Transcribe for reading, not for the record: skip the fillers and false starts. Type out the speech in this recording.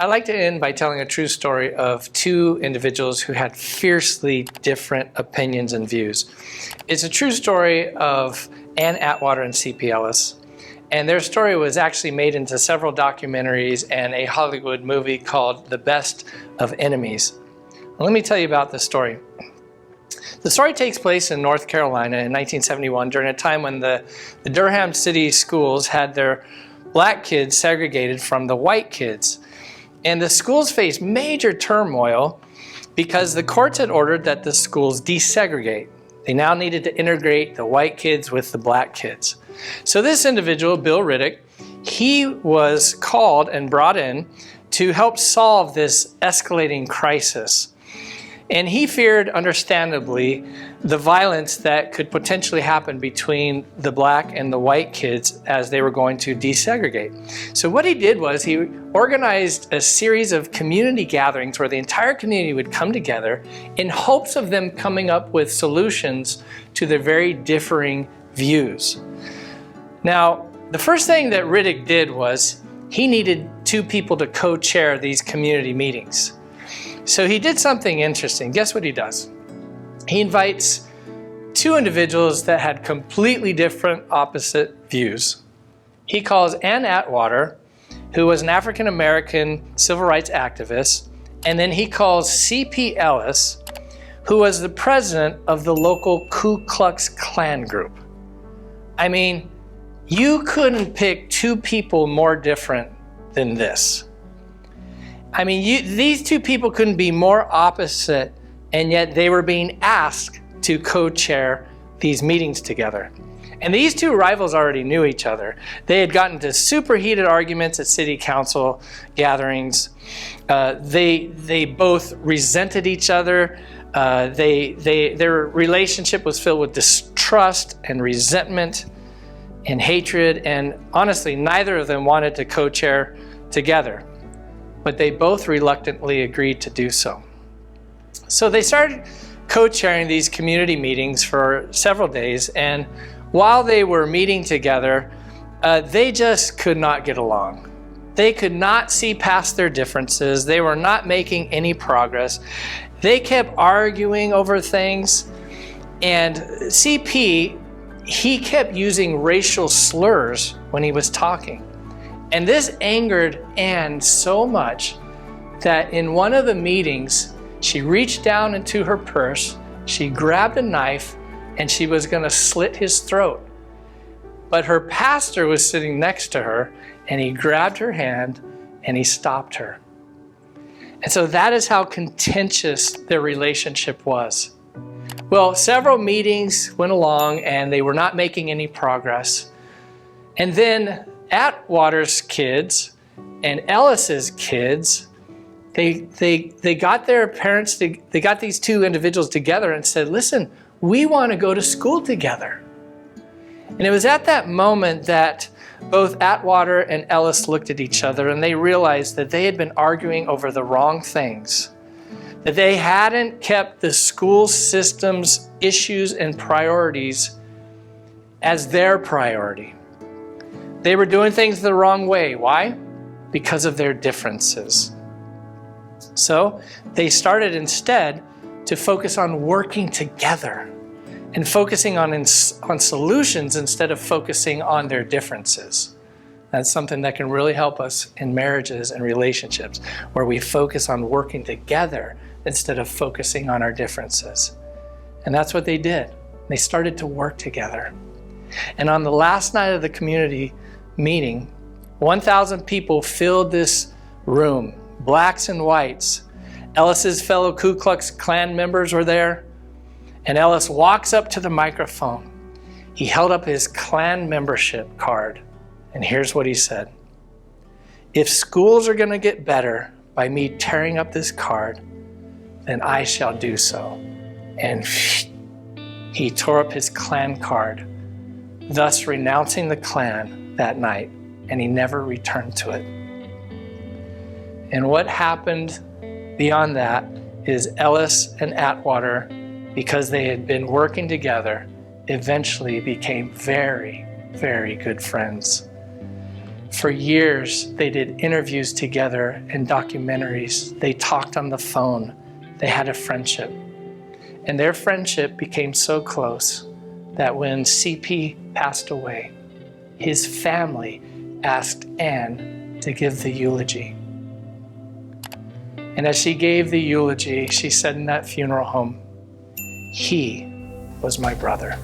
I'd like to end by telling a true story of two individuals who had fiercely different opinions and views. It's a true story of Ann Atwater and C.P. Ellis. And their story was actually made into several documentaries and a Hollywood movie called The Best of Enemies. Let me tell you about the story. The story takes place in North Carolina in 1971 during a time when the Durham City schools had their black kids segregated from the white kids. And the schools faced major turmoil because the courts had ordered that the schools desegregate. They now needed to integrate the white kids with the black kids. So this individual, Bill Riddick, he was called and brought in to help solve this escalating crisis. And he feared, understandably, the violence that could potentially happen between the black and the white kids as they were going to desegregate. So what he did was he organized a series of community gatherings where the entire community would come together in hopes of them coming up with solutions to their very differing views. Now, the first thing that Riddick did was he needed two people to co-chair these community meetings. So he did something interesting. Guess what he does? He invites two individuals that had completely different opposite views. He calls Ann Atwater, who was an African-American civil rights activist, and then he calls C.P. Ellis, who was the president of the local Ku Klux Klan group. I mean, you couldn't pick two people more different than this. I mean, these two people couldn't be more opposite, and yet they were being asked to co-chair these meetings together. And these two rivals already knew each other. They had gotten into super heated arguments at city council gatherings. They both resented each other. Their relationship was filled with distrust and resentment and hatred. And honestly, neither of them wanted to co-chair together. But they both reluctantly agreed to do so. So they started co-chairing these community meetings for several days, and while they were meeting together, they just could not get along. They could not see past their differences. They were not making any progress. They kept arguing over things, and CP, he kept using racial slurs when he was talking. And this angered Ann so much that in one of the meetings, she reached down into her purse, she grabbed a knife, and she was going to slit his throat. But her pastor was sitting next to her, and he grabbed her hand and he stopped her. And so that is how contentious their relationship was. Well, several meetings went along and they were not making any progress. And then Atwater's kids and Ellis's kids, they got their parents, they got these two individuals together and said, listen, we want to go to school together. And it was at that moment that both Atwater and Ellis looked at each other and they realized that they had been arguing over the wrong things, that they hadn't kept the school system's issues and priorities as their priority. They were doing things the wrong way. Why? Because of their differences. So they started instead to focus on working together and focusing on solutions instead of focusing on their differences. That's something that can really help us in marriages and relationships, where we focus on working together instead of focusing on our differences. And that's what they did. They started to work together. And on the last night of the community meeting, 1,000 people filled this room, blacks and whites. Ellis's fellow Ku Klux Klan members were there, and Ellis walks up to the microphone. He held up his Klan membership card, and here's what he said. If schools are going to get better by me tearing up this card, then I shall do so. And he tore up his Klan card, thus renouncing the Klan that night, and he never returned to it. And what happened beyond that is Ellis and Atwater, because they had been working together, eventually became very, very good friends. For years, they did interviews together and documentaries. They talked on the phone. They had a friendship. And their friendship became so close that when CP passed away, his family asked Anne to give the eulogy. And as she gave the eulogy, she said in that funeral home, "He was my brother."